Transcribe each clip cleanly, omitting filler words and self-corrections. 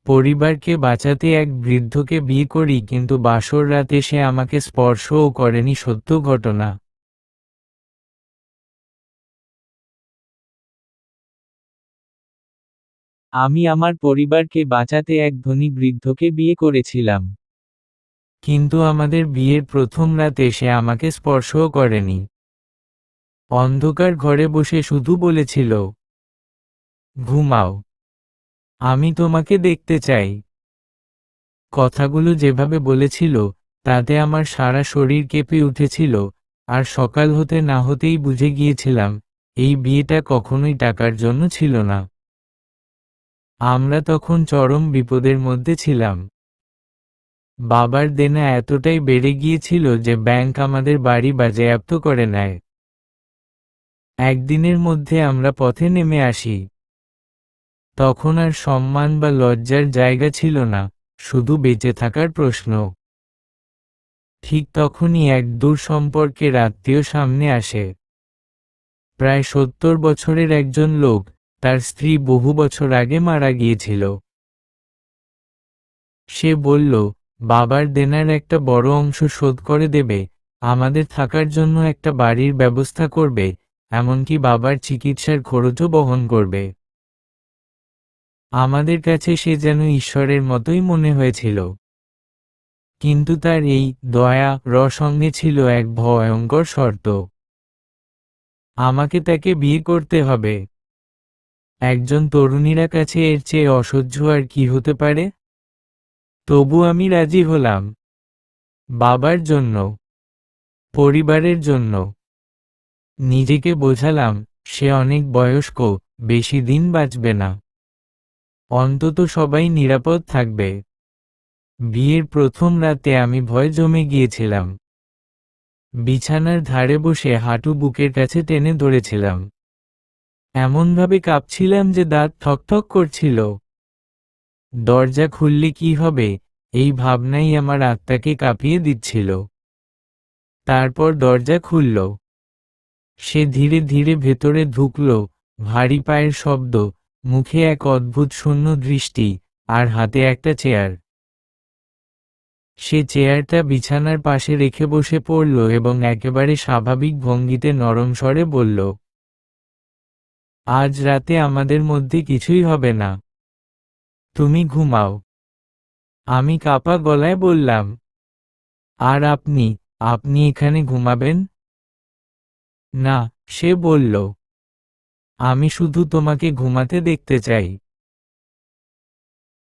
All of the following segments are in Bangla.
পরিবারকে বাঁচাতে এক বৃদ্ধকে বিয়ে করি, কিন্তু বাসর রাতে সে আমাকে স্পর্শও করেনি। সত্য ঘটনা। আমি আমার পরিবারকে বাঁচাতে এক ধনী বৃদ্ধকে বিয়ে করেছিলাম। কিন্তু আমাদের বিয়ের প্রথম রাতে সে আমাকে স্পর্শও করেনি। অন্ধকার ঘরে বসে শুধু বলেছিল, ঘুমাও, আমি তোমাকে দেখতে চাই। কথাগুলো যেভাবে বলেছিল তাতে আমার সারা শরীর কেঁপে উঠেছিল, আর সকাল হতে না হতেই বুঝে গিয়েছিলাম এই বিয়েটা কখনোই টাকার জন্য ছিল না। আমরা তখন চরম বিপদের মধ্যে ছিলাম। বাবার দেনা এতটাই বেড়ে গিয়েছিল যে ব্যাংক আমাদের বাড়ি বাজেয়াপ্ত করে নেয়। একদিনের মধ্যে আমরা পথে নেমে আসি। তখন আর সম্মান বা লজ্জার জায়গা ছিল না, শুধু বেঁচে থাকার প্রশ্ন। ঠিক তখনই এক দূর সম্পর্কের আত্মীয় সামনে আসে। প্রায় 70 বছরের একজন লোক, তার স্ত্রী বহু বছর আগে মারা গিয়েছিল। সে বলল, বাবার দেনার একটা বড় অংশ শোধ করে দেবে, আমাদের থাকার জন্য একটা বাড়ির ব্যবস্থা করবে, এমনকি বাবার চিকিৎসার খরচও বহন করবে। আমাদের কাছে সে যেন ঈশ্বরের মতোই মনে হয়েছিল। কিন্তু তার এই দয়া সঙ্গে ছিল এক ভয়ঙ্কর শর্ত। আমাকে তাকে বিয়ে করতে হবে। একজন তরুণীরা কাছে এর চেয়ে অসহ্য আর কি হতে পারে? তবু আমি রাজি হলাম। বাবার জন্য, পরিবারের জন্য। নিজেকে বোঝালাম সে অনেক বয়স্ক, বেশি দিন বাঁচবে না। অন্তত সবাই নিরাপদ থাকবে। বিয়ের প্রথম রাতে আমি ভয় জমে গিয়েছিলাম। বিছানার ধারে বসে হাঁটু বুকের কাছে টেনে ধরেছিলাম। এমনভাবে কাঁপছিলাম যে দাঁত ঠকঠক করছিল। দরজা খুললে কি হবে, এই ভাবনাই আমার আত্মাকে কাঁপিয়ে দিচ্ছিল। তারপর দরজা খুলল। সে ধীরে ধীরে ভেতরে ঢুকল, ভারী পায়ের শব্দ, মুখে এক অদ্ভুত শূন্য দৃষ্টি, আর হাতে একটা চেয়ার। সে চেয়ারটা বিছানার পাশে রেখে বসে পড়ল এবং একেবারে স্বাভাবিক ভঙ্গিতে নরম স্বরে বলল, আজ রাতে আমাদের মধ্যে কিছুই হবে না। তুমি ঘুমাও। আমি কাঁপা গলায় বললাম, আর আপনি আপনি এখানে ঘুমাবেন? না, সে বলল, আমি শুধু তোমাকে ঘুমাতে দেখতে চাই।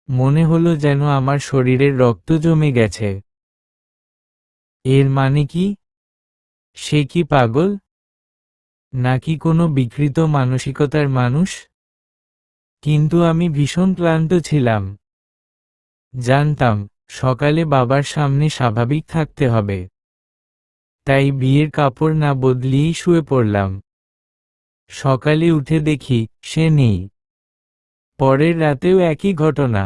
মনে হলো যেন আমার শরীরের রক্ত জমে গেছে। এর মানে কি? সে কি পাগল? নাকি কোনো বিকৃত মানসিকতার মানুষ? কিন্তু আমি ভীষণ ক্লান্ত ছিলাম। জানতাম সকালে বাবার সামনে স্বাভাবিক থাকতে হবে। তাই বিয়ের কাপড় না বদলিয়েই শুয়ে পড়লাম। সকালে উঠে দেখি সে নেই। পরের রাতেও একই ঘটনা।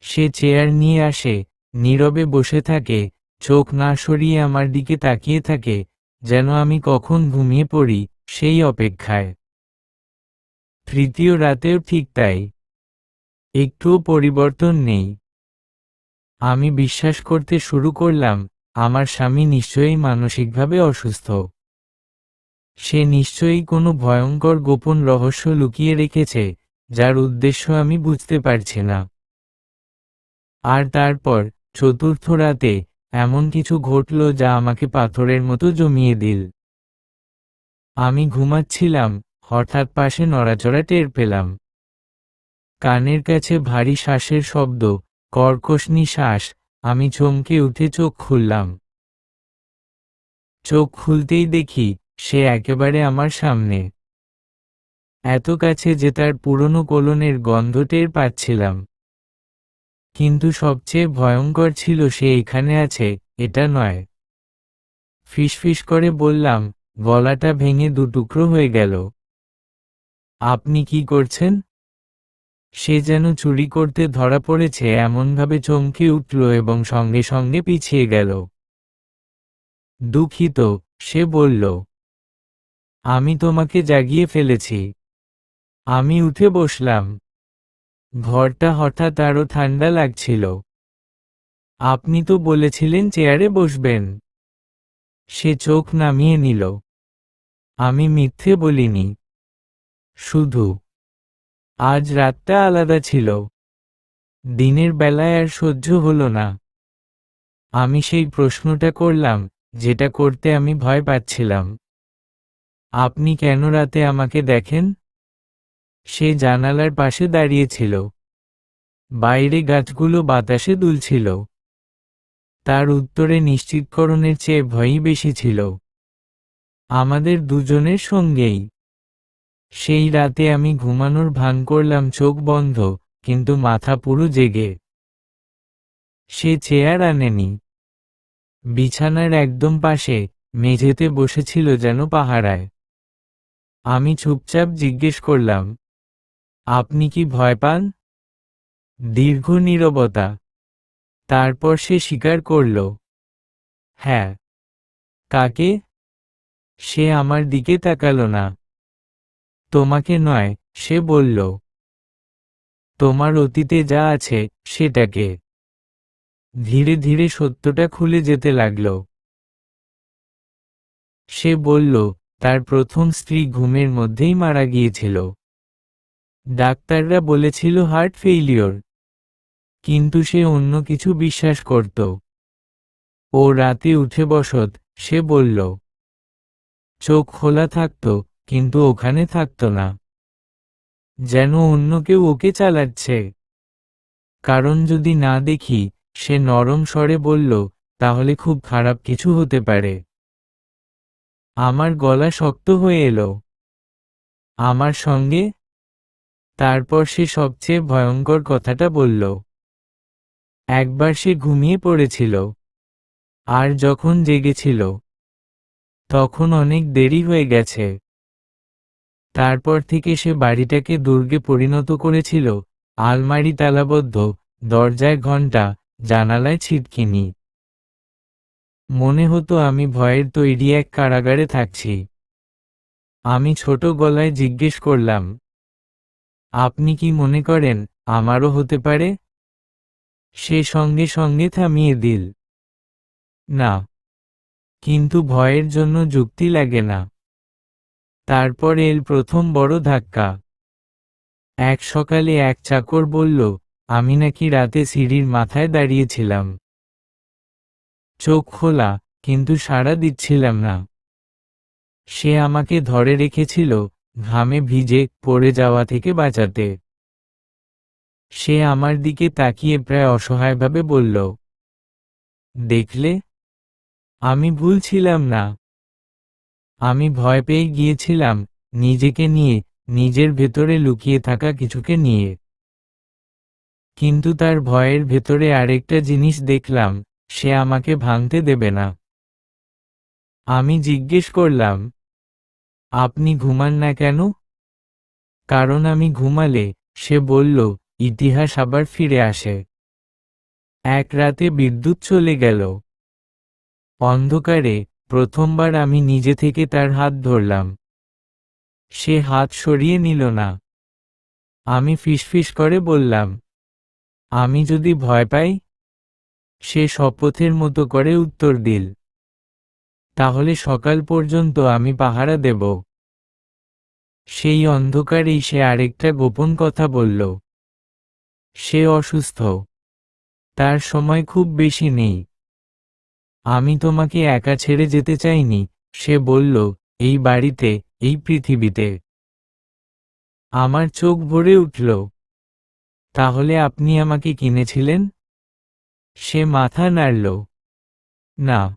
সে চেয়ার নিয়ে আসে, নীরবে বসে থাকে, চোখ না সরিয়ে আমার দিকে তাকিয়ে থাকে, যেন আমি কখন ঘুমিয়ে পড়ি সেই অপেক্ষায়। তৃতীয় রাতেও ঠিক তাই। একটুও পরিবর্তন নেই। আমি বিশ্বাস করতে শুরু করলাম আমার স্বামী নিশ্চয়ই মানসিকভাবে অসুস্থ। সে নিশ্চয়ই কোনো ভয়ঙ্কর গোপন রহস্য লুকিয়ে রেখেছে, যার উদ্দেশ্য আমি বুঝতে পারছি না। আর তারপর চতুর্থ রাতে এমন কিছু ঘটল যা আমাকে পাথরের মতো জমিয়ে দিল। আমি ঘুমাচ্ছিলাম, হঠাৎ পাশে নড়াচড়া টের পেলাম। কানের কাছে ভারী শ্বাসের শব্দ, কর্কশ নিঃশ্বাস। আমি চমকে উঠে চোখ খুললাম। চোখ খুলতেই দেখি সে একেবারে আমার সামনে। এত কাছে যে তার পুরনো কোলনের গন্ধ টের পাচ্ছিলাম। কিন্তু সবচেয়ে ভয়ঙ্কর ছিল সে এখানে আছে এটা নয়। ফিসফিস করে বললাম, গলাটা ভেঙে দুটুকরো হয়ে গেল। আপনি কি করছেন? সে যেন চুরি করতে ধরা পড়েছে এমনভাবে চমকে উঠল এবং সঙ্গে সঙ্গে পিছিয়ে গেল। দুঃখিত, সে বলল। আমি তোমাকে জাগিয়ে ফেলেছি। আমি উঠে বসলাম। ঘরটা হঠাৎ আরো ঠান্ডা লাগছিল। আপনি তো বলেছিলেন চেয়ারে বসবেন। সে চোখ নামিয়ে নিল। আমি মিথ্যে বলিনি। শুধু আজ রাতটা আলাদা ছিল। দিনের বেলায় আর সহ্য হলো না। আমি সেই প্রশ্নটা করলাম, যেটা করতে আমি ভয় পাচ্ছিলাম। আপনি কেন রাতে আমাকে দেখেন? সে জানালার পাশে দাঁড়িয়েছিল। বাইরে গাছগুলো বাতাসে দুলছিল। তার উত্তরে নিশ্চিতকরণের চেয়ে ভয়ই বেশি ছিল। আমাদের দুজনের সঙ্গেই। সেই রাতে আমি ঘুমানোর ভান করলাম চোখ বন্ধ, কিন্তু মাথা পুরো জেগে। সে চেয়ার আনেনি। বিছানার একদম পাশে মেঝেতে বসেছিল যেন পাহারায়। আমি চুপচাপ জিজ্ঞেস করলাম, আপনি কি ভয় পান? দীর্ঘ নীরবতা। তারপর সে স্বীকার করল, হ্যাঁ। কাকে? সে আমার দিকে তাকালো না। তোমাকে নয়, সে বলল। তোমার অতীতে যা আছে সেটাকে। ধীরে ধীরে সত্যটা খুলে যেতে লাগল। সে বলল, তার প্রথম স্ত্রী ঘুমের মধ্যেই মারা গিয়েছিল। ডাক্তাররা বলেছিল হার্ট ফেইলিওর। কিন্তু সে অন্য কিছু বিশ্বাস করত। ও রাতে উঠে বসত, সে বলল। চোখ খোলা থাকত, কিন্তু ওখানে থাকত না। যেন অন্য কেউ ওকে চালাচ্ছে। কারণ যদি না দেখি, সে নরম স্বরে বলল, তাহলে খুব খারাপ কিছু হতে পারে। আমার গলা শক্ত হয়ে এলো। আমার সঙ্গে? তারপর সে সবচেয়ে ভয়ঙ্কর কথাটা বলল। একবার সে ঘুমিয়ে পড়েছিল। আর যখন জেগেছিল, তখন অনেক দেরি হয়ে গেছে। তারপর থেকে সে বাড়িটাকে দুর্গে পরিণত করেছিল। আলমারি তালাবদ্ধ, দরজায় ঘণ্টা, জানালায় ছিটকিনি। মনে হতো আমি ভয়ের তৈরি এক কারাগারে থাকছি। আমি ছোট গলায় জিজ্ঞেস করলাম, আপনি কি মনে করেন আমারও হতে পারে? সে সঙ্গে সঙ্গে থামিয়ে দিল। না। কিন্তু ভয়ের জন্য যুক্তি লাগে না। তারপর এল প্রথম বড় ধাক্কা। এক সকালে এক চাকর বলল, আমি নাকি রাতে সিঁড়ির মাথায় দাঁড়িয়েছিলাম। চোখ খোলা, কিন্তু সাড়া দিচ্ছিলাম না। সে আমাকে ধরে রেখেছিল, ঘামে ভিজে পড়ে যাওয়া থেকে বাঁচাতে। সে আমার দিকে তাকিয়ে প্রায় অসহায়ভাবে বলল, দেখলে? আমি ভুল ছিলাম না। আমি ভয় পেয়ে গিয়েছিলাম, নিজেকে নিয়ে, নিজের ভেতরে লুকিয়ে থাকা কিছুকে নিয়ে। কিন্তু তার ভয়ের ভেতরে আরেকটা জিনিস দেখলাম, সে আমাকে ভাঙতে দেবে না। আমি জিজ্ঞেস করলাম, আপনি ঘুমান না কেন? কারণ আমি ঘুমালে, সে বলল, ইতিহাস আবার ফিরে আসে। এক রাতে বিদ্যুৎ চলে গেল। অন্ধকারে প্রথমবার আমি নিজে থেকে তার হাত ধরলাম। সে হাত সরিয়ে নিল না। আমি ফিসফিস করে বললাম, আমি যদি ভয় পাই? সে শপথের মতো করে উত্তর দিল, তাহলে সকাল পর্যন্ত আমি পাহারা দেব। সেই অন্ধকারেই সে আরেকটা গোপন কথা বলল। সে অসুস্থ। তার সময় খুব বেশি নেই। আমি তোমাকে একা ছেড়ে যেতে চাইনি, সে বলল, এই বাড়িতে, এই পৃথিবীতে। আমার চোখ ভরে উঠল। তাহলে আপনি আমাকে কিনেছিলেন? সে মাথা নাড়ল। না।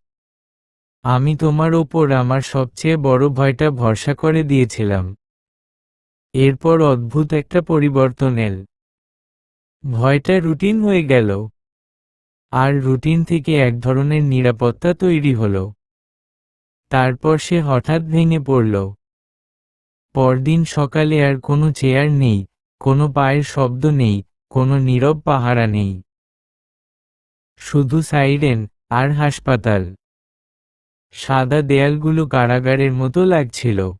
আমি তোমার ওপর আমার সবচেয়ে বড় ভয়টা ভরসা করে দিয়েছিলাম। এরপর অদ্ভুত একটা পরিবর্তন এল। ভয়টা রুটিন হয়ে গেল। আর রুটিন থেকে এক ধরনের নিরাপত্তা তৈরি হলো। তারপর সে হঠাৎ ভেঙে পড়ল। পরদিন সকালে আর কোনো চেয়ার নেই, কোনো পায়ের শব্দ নেই, কোনো নীরব পাহারা নেই। শুধু সাইরেন আর হাসপাতাল। সাদা দেয়ালগুলো কারাগারের মতো লাগছিল।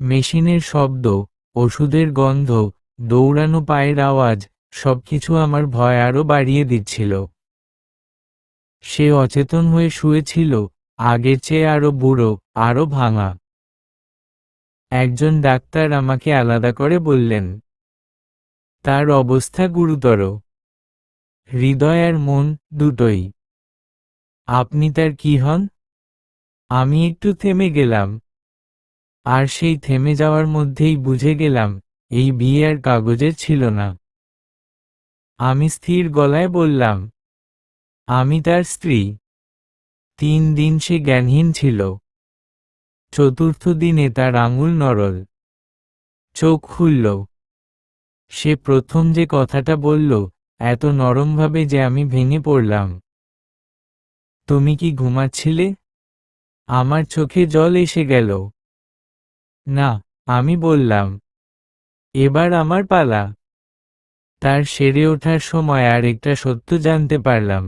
মেশিনের শব্দ, ওষুধের গন্ধ, দৌড়ানো পায়ের আওয়াজ, সবকিছু আমার ভয় আরো বাড়িয়ে দিচ্ছিল। সে অচেতন হয়ে শুয়েছিল, আগের চেয়ে আরো বুড়ো, আরো ভাঙা। একজন ডাক্তার আমাকে আলাদা করে বললেন, তার অবস্থা গুরুতর, হৃদয় আর মন দুটোই। আপনি তার কি হন? আমি একটু থেমে গেলাম, আর সেই থেমে যাওয়ার মধ্যেই বুঝে গেলাম এই বিয়ে আর কাগজের ছিল না। আমি স্থির গলায় বললাম, আমি তার স্ত্রী। 3 দিন সে জ্ঞানহীন ছিল। চতুর্থ দিনে তার আঙুল নড়ল, চোখ খুলল। সে প্রথম যে কথাটা বলল, এত নরমভাবে যে আমি ভেঙে পড়লাম, তুমি কি ঘুমাচ্ছিলে? আমার চোখে জল এসে গেল। না, আমি বললাম, এবার আমার পালা। তার সেরে ওঠার সময় আর একটা সত্য জানতে পারলাম।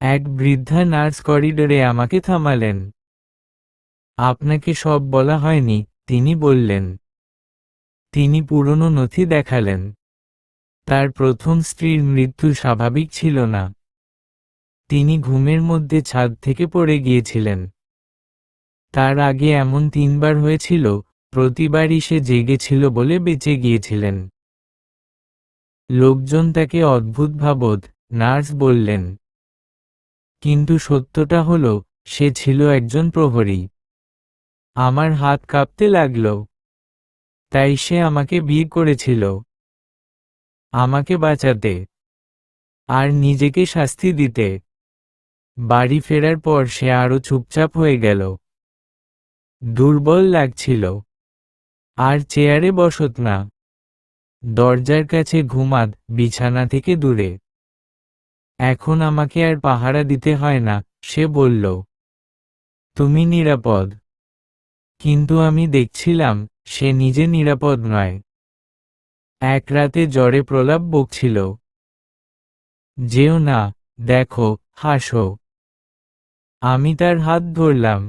এক বৃদ্ধা নার্স করিডোরে আমাকে থামালেন। আপনাকে সব বলা হয়নি, তিনি বললেন। তিনি পুরনো নথি দেখালেন। তার প্রথম স্ত্রীর মৃত্যু স্বাভাবিক ছিল না। তিনি ঘুমের মধ্যে ছাদ থেকে পড়ে গিয়েছিলেন। তার আগে এমন 3 বার হয়েছিল, প্রতিবারই সে জেগেছিল বলে বেঁচে গিয়েছিলেন। লোকজন তাকে অদ্ভুত ভাবত, নার্স বললেন। কিন্তু সত্যটা হলো, সে ছিল একজন প্রহরী। আমার হাত কাঁপতে লাগল। তাই সে আমাকে বিয়ে করেছিল, আমাকে বাঁচাতে, আর নিজেকে শাস্তি দিতে। বাড়ি ফেরার পর সে আরো চুপচাপ হয়ে গেল। দুর্বল লাগছিল। আর চেয়ারে বসত না। দরজার কাছে ঘুমাত, বিছানা থেকে দূরে। এখন আমাকে আর পাহারা দিতে হয় না, সে বলল। তুমি নিরাপদ। কিন্তু আমি দেখছিলাম, সে নিজে নিরাপদ নয়। এক রাতে জ্বরে প্রলাপ বকছিল। যেও না, দেখো, হাসো। আমি তার হাত ধরলাম।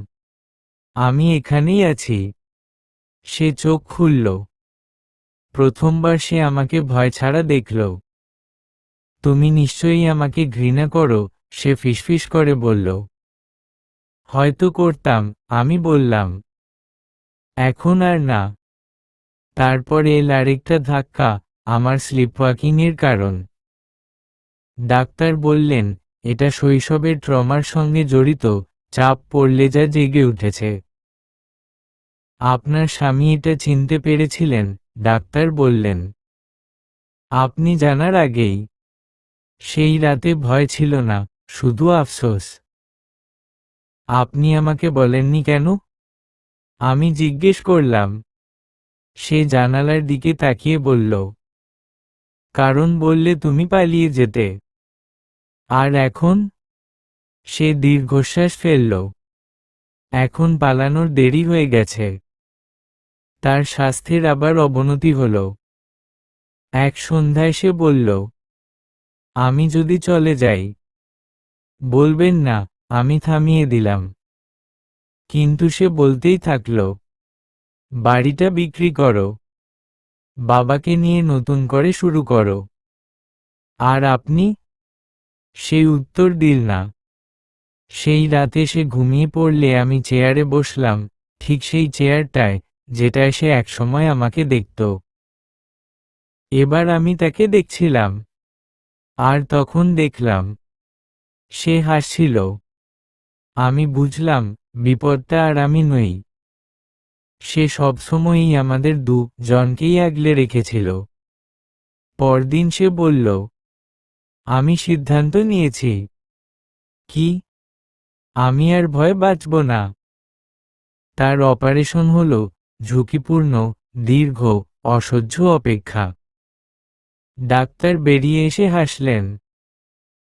আমি এখানেই আছি। সে চোখ খুলল। প্রথমবার সে আমাকে ভয় ছাড়া দেখল। তুমি নিশ্চয়ই আমাকে ঘৃণা করো, সে ফিসফিস করে বলল। হয়তো করতাম, আমি বললাম। এখন আর না। তারপর এল আরেকটা ধাক্কা, আমার স্লিপওয়াকিংয়ের কারণ। ডাক্তার বললেন, এটা শৈশবের ট্রমার সঙ্গে জড়িত, চাপ পড়লে যা জেগে উঠেছে। আপনার স্বামী এটা চিনতে পেরেছিলেন, ডাক্তার বললেন। আপনি জানার আগেই। সেই রাতে ভয় ছিল না, শুধু আফসোস। আপনি আমাকে বলেননি কেন? আমি জিজ্ঞেস করলাম। সে জানালার দিকে তাকিয়ে বলল। কারণ বললে তুমি পালিয়ে যেতে। আর এখন? সে দীর্ঘশ্বাস ফেলল। এখন পালানোর দেরি হয়ে গেছে। তার স্বাস্থ্যের আবার অবনতি হল। এক সন্ধ্যায় সে বলল, আমি যদি চলে যাই। বলবেন না, আমি থামিয়ে দিলাম। কিন্তু সে বলতেই থাকল, বাড়িটা বিক্রি করো। বাবাকে নিয়ে নতুন করে শুরু করো। আর আপনি? সে উত্তর দিল না। সেই রাতে সে ঘুমিয়ে পড়লে আমি চেয়ারে বসলাম, ঠিক সেই চেয়ারটায়, যেটায় সে একসময় আমাকে দেখত। এবার আমি তাকে দেখছিলাম। আর তখন দেখলাম, সে হাসছিল। আমি বুঝলাম, বিপদটা আর আমি নই। সে সবসময়ই আমাদের জনকেই আগলে রেখেছিল। পরদিন সে বলল, আমি সিদ্ধান্ত নিয়েছি। কি? আমি আর ভয়ে বাঁচব না। তার অপারেশন হলো, ঝুঁকিপূর্ণ, দীর্ঘ, অসহ্য অপেক্ষা। ডাক্তার বেরিয়ে এসে হাসলেন।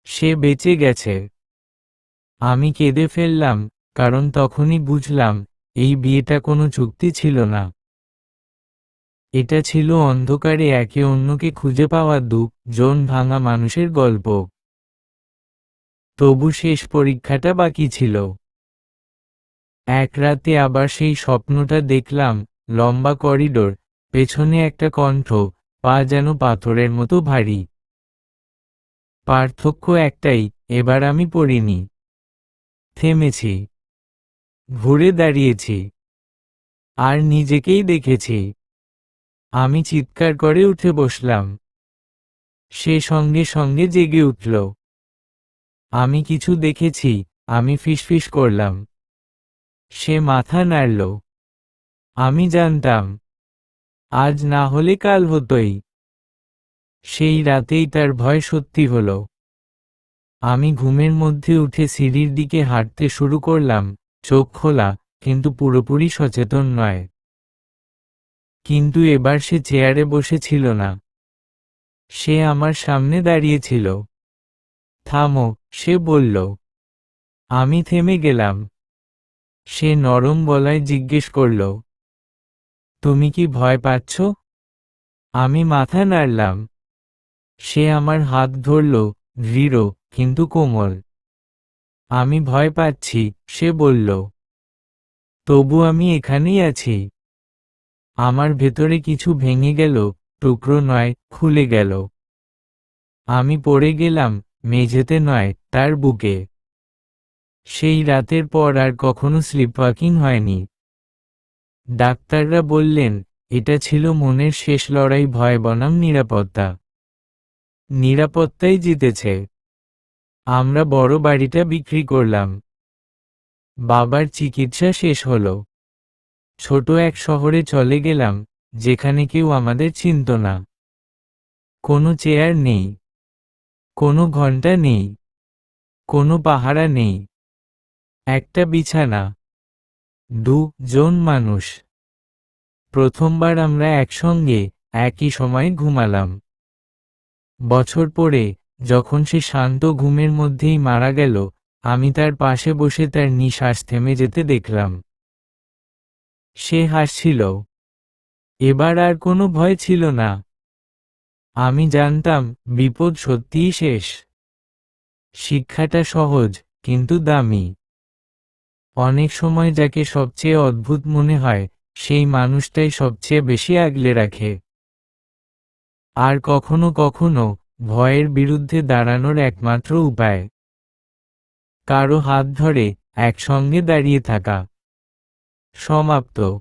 সে বেঁচে গেছে। আমি কেঁদে ফেললাম, কারণ তখনই বুঝলাম, এই বিয়েটা কোনো চুক্তি ছিল না। এটা ছিল অন্ধকারে একে অন্যকে খুঁজে পাওয়া জন ভাঙা মানুষের গল্প। তবু শেষ পরীক্ষাটা বাকি ছিল। এক রাতে আবার সেই স্বপ্নটা দেখলাম, লম্বা করিডোর, পেছনে একটা কণ্ঠ, পা যেন পাথরের মতো ভারী। পার্থক্য একটাই, এবার আমি পড়িনি। থেমেছি, ঘুরে দাঁড়িয়েছি, আর নিজেকেই দেখেছি। আমি চিৎকার করে উঠে বসলাম। সে সঙ্গে সঙ্গে জেগে উঠল। আমি কিছু দেখেছি, আমি ফিসফিস করলাম। সে মাথা নাড়ল। আমি জানতাম, আজ না হলে কাল হতোই। সেই রাতেই তার ভয় সত্যি হলো। আমি ঘুমের মধ্যে উঠে সিঁড়ির দিকে হাঁটতে শুরু করলাম, চোখ খোলা, কিন্তু পুরোপুরি সচেতন নয়। কিন্তু এবার সে চেয়ারে বসেছিল না। সে আমার সামনে দাঁড়িয়েছিল। থামো, সে বলল। আমি থেমে গেলাম। সে নরম গলায় জিজ্ঞেস করল, তুমি কি ভয় পাচ্ছ? আমি মাথা নাড়লাম। সে আমার হাত ধরল, দৃঢ় কিন্তু কোমল। আমি ভয় পাচ্ছি, সে বলল। তবু আমি এখানেই আছি। আমার ভেতরে কিছু ভেঙে গেল, টুকরো নয়, খুলে গেল। আমি পড়ে গেলাম, মেঝেতে নয়, তার বুকে। সেই রাতের পর আর কখনো স্লিপওয়াকিং হয়নি। ডাক্তাররা বললেন, এটা ছিল মনের শেষ লড়াই, ভয় বনাম নিরাপত্তা। নিরাপত্তাই জিতেছে। আমরা বড় বাড়িটা বিক্রি করলাম। বাবার চিকিৎসা শেষ হলো। ছোট এক শহরে চলে গেলাম, যেখানে কেউ আমাদের চিনত না। কোনো চেয়ার নেই, কোনো ঘন্টা নেই, কোনো পাহারা নেই। একটা বিছানা, দুজন মানুষ। প্রথমবার আমরা একসঙ্গে, একই সময় ঘুমালাম। বছর পরে, যখন সে শান্ত ঘুমের মধ্যেই মারা গেল, আমি তার পাশে বসে তার নিঃশ্বাস থেমে যেতে দেখলাম। সে হাসছিল। এবার আর কোনো ভয় ছিল না। আমি জানতাম, বিপদ সত্যিই শেষ। শিক্ষাটা সহজ, কিন্তু দামি। অনেক সময় যাকে সবচেয়ে অদ্ভুত মনে হয়, সেই মানুষটাই সবচেয়ে বেশি আগলে রাখে। আর কখনো কখনো, ভয়ের বিরুদ্ধে দাঁড়ানোর একমাত্র উপায়, কারো হাত ধরে একসঙ্গে দাঁড়িয়ে থাকা। সমাপ্ত।